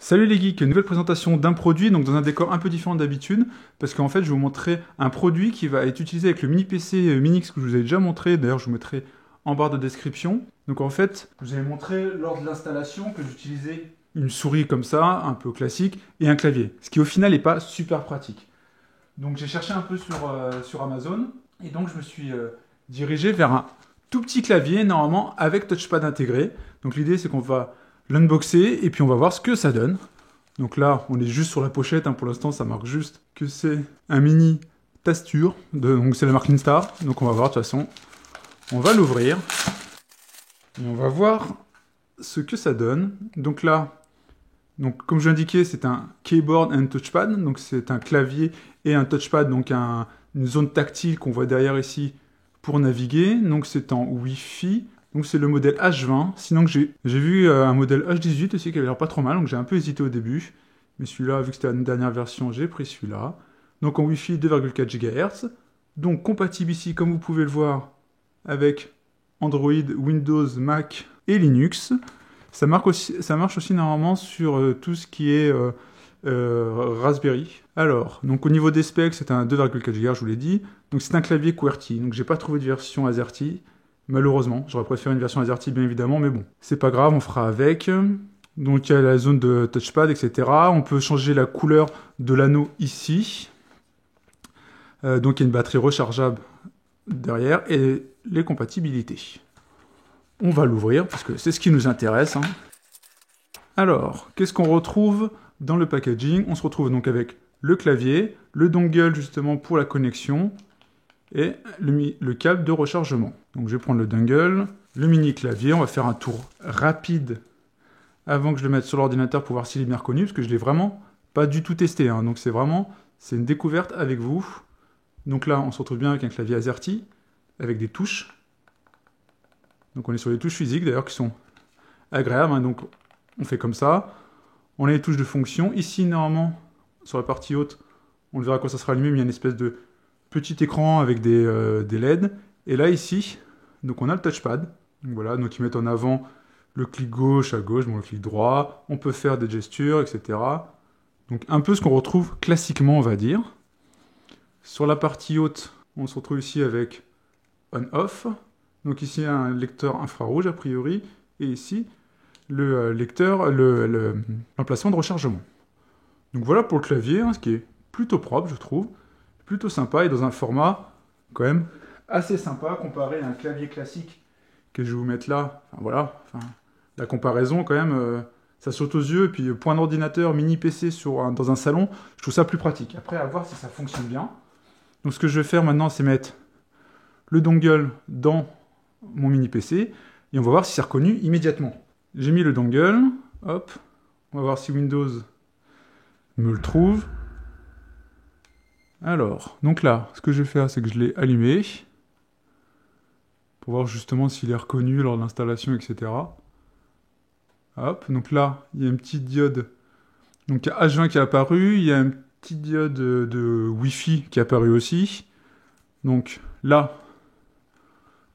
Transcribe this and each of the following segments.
Salut les geeks, nouvelle présentation d'un produit, donc dans un décor un peu différent d'habitude, parce qu'en fait je vais vous montrer un produit qui va être utilisé avec le mini PC Minix que je vous ai déjà montré, d'ailleurs je vous mettrai en barre de description. Donc en fait, je vous avais montré lors de l'installation que j'utilisais une souris comme ça, un peu classique, et un clavier, ce qui au final n'est pas super pratique. Donc j'ai cherché un peu sur Amazon, et donc je me suis dirigé vers un tout petit clavier, normalement avec touchpad intégré. Donc l'idée c'est qu'on va l'unboxer et puis on va voir ce que ça donne. Donc là, on est juste sur la pochette, hein, pour l'instant ça marque juste que c'est un mini Tasture, donc c'est la marque Instar. Donc on va voir de toute façon, on va l'ouvrir et on va voir ce que ça donne. Donc là, donc comme je l'indiquais, c'est un keyboard and touchpad, donc c'est un clavier et un touchpad, donc une zone tactile qu'on voit derrière ici pour naviguer. Donc c'est en Wi-Fi. Donc c'est le modèle H20, sinon que j'ai vu un modèle H18 aussi qui avait l'air pas trop mal, donc j'ai un peu hésité au début. Mais celui-là, vu que c'était la dernière version, j'ai pris celui-là. Donc en Wi-Fi 2,4 GHz. Donc compatible ici, comme vous pouvez le voir, avec Android, Windows, Mac et Linux. Ça marche aussi normalement sur tout ce qui est Raspberry. Alors, donc au niveau des specs, c'est un 2,4 GHz, je vous l'ai dit. Donc c'est un clavier QWERTY, donc j'ai pas trouvé de version AZERTY. Malheureusement, j'aurais préféré une version AZERTY bien évidemment, mais bon, c'est pas grave, on fera avec. Donc il y a la zone de touchpad, etc. On peut changer la couleur de l'anneau ici. Donc il y a une batterie rechargeable derrière et les compatibilités. On va l'ouvrir parce que c'est ce qui nous intéresse, hein. Alors, qu'est-ce qu'on retrouve dans le packaging? On se retrouve donc avec le clavier, le dongle justement pour la connexion, et le câble de rechargement. Donc je vais prendre le dongle, le mini clavier, on va faire un tour rapide avant que je le mette sur l'ordinateur pour voir s'il est bien reconnu, parce que je ne l'ai vraiment pas du tout testé, hein. Donc c'est une découverte avec vous. Donc là, on se retrouve bien avec un clavier AZERTY, avec des touches. Donc on est sur les touches physiques d'ailleurs qui sont agréables, hein. Donc on fait comme ça. On a les touches de fonction. Ici, normalement, sur la partie haute, on le verra quand ça sera allumé, mais il y a une espèce de petit écran avec des LED. Et là, ici, donc on a le touchpad. Donc voilà, donc ils mettent en avant le clic gauche à gauche, bon, le clic droit. On peut faire des gestures, etc. Donc un peu ce qu'on retrouve classiquement, on va dire. Sur la partie haute, on se retrouve ici avec on-off. Donc ici, un lecteur infrarouge, a priori. Et ici, le lecteur, l'emplacement de rechargement. Donc voilà pour le clavier, hein, ce qui est plutôt propre, je trouve. Plutôt sympa et dans un format quand même assez sympa comparé à un clavier classique que je vais vous mettre là. Enfin, voilà, la comparaison quand même, ça saute aux yeux. Et puis point d'ordinateur, mini PC dans un salon, je trouve ça plus pratique. Après, à voir si ça fonctionne bien. Donc ce que je vais faire maintenant, c'est mettre le dongle dans mon mini PC et on va voir si c'est reconnu immédiatement. J'ai mis le dongle, hop, on va voir si Windows me le trouve. Alors, donc là, ce que je vais faire, c'est que je l'ai allumé, pour voir justement s'il est reconnu lors de l'installation, etc. Hop, donc là, il y a une petite diode, donc il y a H20 qui est apparu, il y a une petite diode de Wi-Fi qui est apparue aussi. Donc là,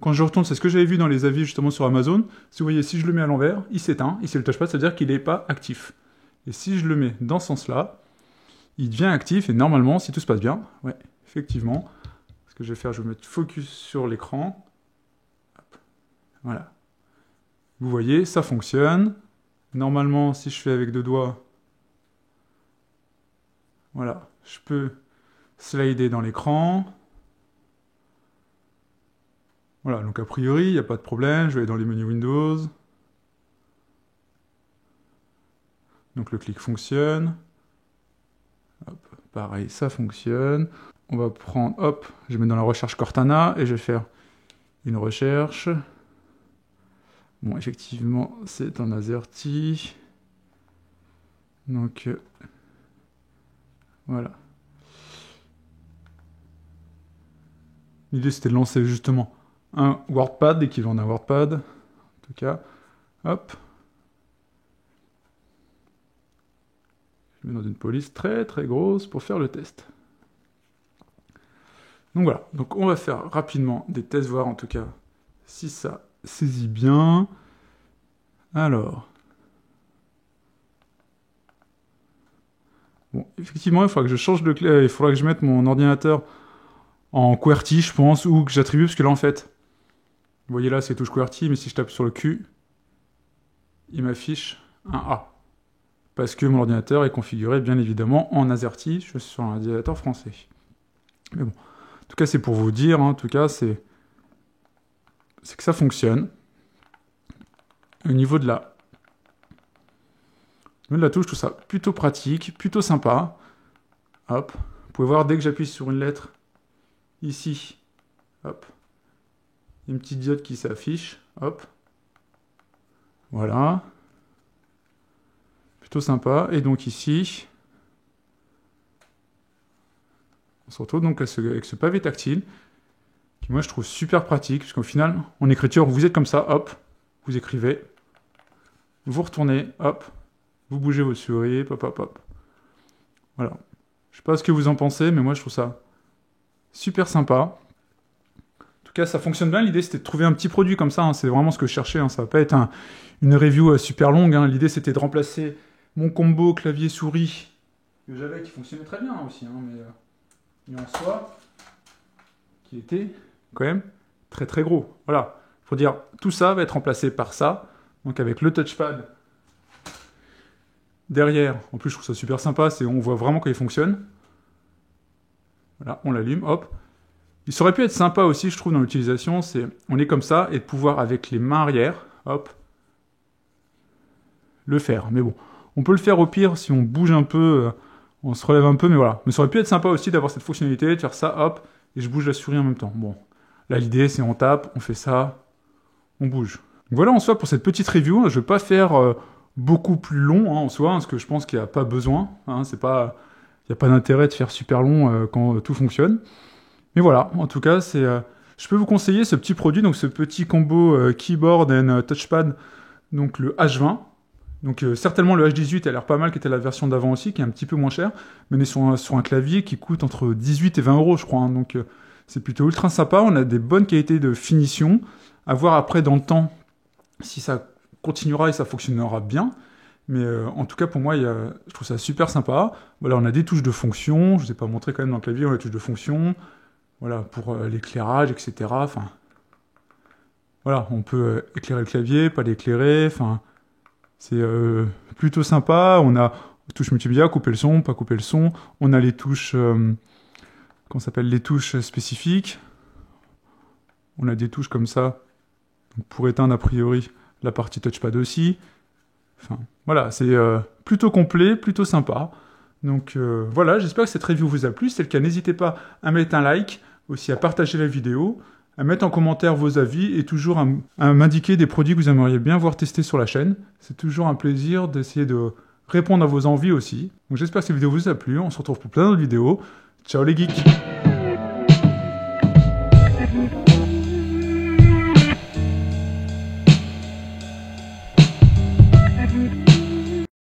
quand je retourne, c'est ce que j'avais vu dans les avis justement sur Amazon. Si vous voyez, si je le mets à l'envers, il s'éteint, ici le touchpad, ça veut dire qu'il n'est pas actif. Et si je le mets dans ce sens-là, il devient actif et normalement, si tout se passe bien, ouais, effectivement, ce que je vais faire, je vais mettre focus sur l'écran. Voilà. Vous voyez, ça fonctionne. Normalement, si je fais avec deux doigts, voilà, je peux slider dans l'écran. Voilà, donc a priori, il n'y a pas de problème. Je vais aller dans les menus Windows. Donc le clic fonctionne. Hop, pareil, ça fonctionne. On va prendre, hop, je vais mettre dans la recherche Cortana et je vais faire une recherche. Bon, effectivement, c'est un AZERTY. Donc, voilà. L'idée, c'était de lancer justement un WordPad, l'équivalent d'un WordPad. En tout cas, hop. Je mets dans une police très très grosse pour faire le test. Donc voilà, donc on va faire rapidement des tests, voir en tout cas si ça saisit bien. Alors, Bon, effectivement, il faudra que je change de clé, il faudra que je mette mon ordinateur en QWERTY, je pense, ou que j'attribue, parce que là, en fait, vous voyez là, c'est touche QWERTY, mais si je tape sur le Q, il m'affiche un A. Parce que mon ordinateur est configuré, bien évidemment, en AZERTY, je suis sur un ordinateur français. Mais bon, en tout cas, c'est pour vous dire, hein, en tout cas, c'est que ça fonctionne. Au niveau de la touche, je trouve ça plutôt pratique, plutôt sympa. Hop, vous pouvez voir, dès que j'appuie sur une lettre, ici, hop, il y a une petite diode qui s'affiche, hop, voilà, plutôt sympa. Et donc ici, on se retrouve donc avec ce pavé tactile, qui moi je trouve super pratique, parce qu'au final, en écriture, vous êtes comme ça, hop, vous écrivez, vous retournez, hop, vous bougez votre souris, hop, hop, hop. Voilà. Je sais pas ce que vous en pensez, mais moi je trouve ça super sympa. En tout cas, ça fonctionne bien. L'idée, c'était de trouver un petit produit comme ça. Hein. C'est vraiment ce que je cherchais. Hein. Ça va pas être une review super longue. Hein. L'idée, c'était de remplacer mon combo clavier-souris que j'avais, qui fonctionnait très bien aussi. Hein, mais en soi, qui était quand même très très gros. Voilà. Faut dire, tout ça va être remplacé par ça. Donc avec le touchpad derrière. En plus, je trouve ça super sympa. On voit vraiment quand il fonctionne. Voilà, on l'allume, hop. Il aurait pu être sympa aussi, je trouve, dans l'utilisation, on est comme ça, et de pouvoir, avec les mains arrière, hop, le faire. Mais bon, on peut le faire au pire si on bouge un peu, on se relève un peu, mais voilà. Mais ça aurait pu être sympa aussi d'avoir cette fonctionnalité, de faire ça, hop, et je bouge la souris en même temps. Bon, là, l'idée, c'est on tape, on fait ça, on bouge. Donc voilà, en soi, pour cette petite review, je ne vais pas faire beaucoup plus long, hein, en soi, parce que je pense qu'il n'y a pas besoin, hein, il n'y a pas d'intérêt de faire super long quand tout fonctionne. Mais voilà, en tout cas, je peux vous conseiller ce petit produit, donc ce petit combo keyboard and touchpad, donc le H20. Donc certainement le H18 a l'air pas mal, qui était la version d'avant aussi, qui est un petit peu moins cher, mais on est sur un clavier qui coûte entre 18 et 20 euros, je crois. Hein, donc c'est plutôt ultra sympa, on a des bonnes qualités de finition. À voir après dans le temps si ça continuera et ça fonctionnera bien. Mais en tout cas, pour moi, je trouve ça super sympa. Voilà, on a des touches de fonction. Je ne vous ai pas montré quand même dans le clavier, on a des touches de fonction. Voilà, pour l'éclairage, etc. Enfin, voilà, on peut éclairer le clavier, pas l'éclairer. Enfin, c'est plutôt sympa. On a touche multimédia, couper le son, pas couper le son. On a les touches, comment s'appelle, les touches spécifiques. On a des touches comme ça, donc pour éteindre a priori la partie touchpad aussi. Enfin, voilà, c'est plutôt complet, plutôt sympa. Donc voilà, j'espère que cette review vous a plu. Si c'est le cas, n'hésitez pas à mettre un like, aussi à partager la vidéo, à mettre en commentaire vos avis et toujours à m'indiquer des produits que vous aimeriez bien voir tester sur la chaîne. C'est toujours un plaisir d'essayer de répondre à vos envies aussi. Donc j'espère que cette vidéo vous a plu. On se retrouve pour plein d'autres vidéos. Ciao les geeks!